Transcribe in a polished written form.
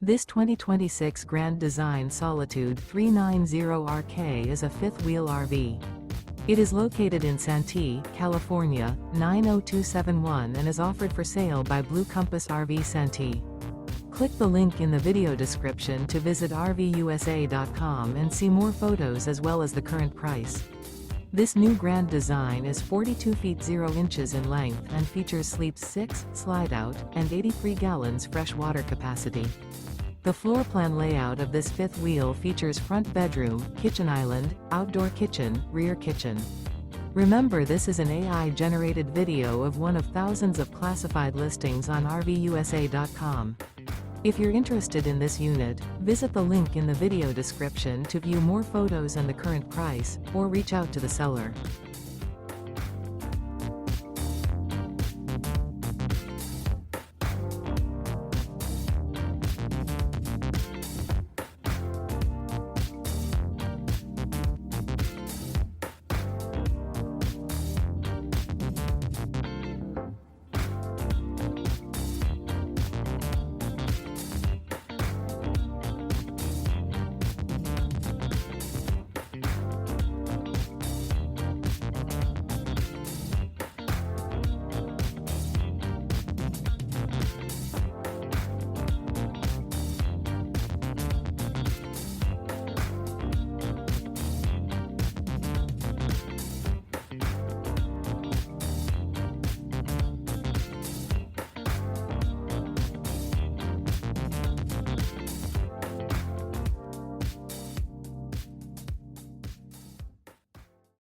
This 2026 Grand Design Solitude 390RK is a fifth-wheel RV. It is located in Santee, California, 90271 and is offered for sale by Blue Compass RV Santee. Click the link in the video description to visit RVUSA.com and see more photos as well as the current price. This new Grand Design is 42 feet 0 inches in length and features sleeps 6, slide-out, and 83 gallons fresh water capacity. The floor plan layout of this fifth wheel features front bedroom, kitchen island, outdoor kitchen, rear kitchen. Remember, this is an AI-generated video of one of thousands of classified listings on RVUSA.com. If you're interested in this unit, visit the link in the video description to view more photos and the current price, or reach out to the seller.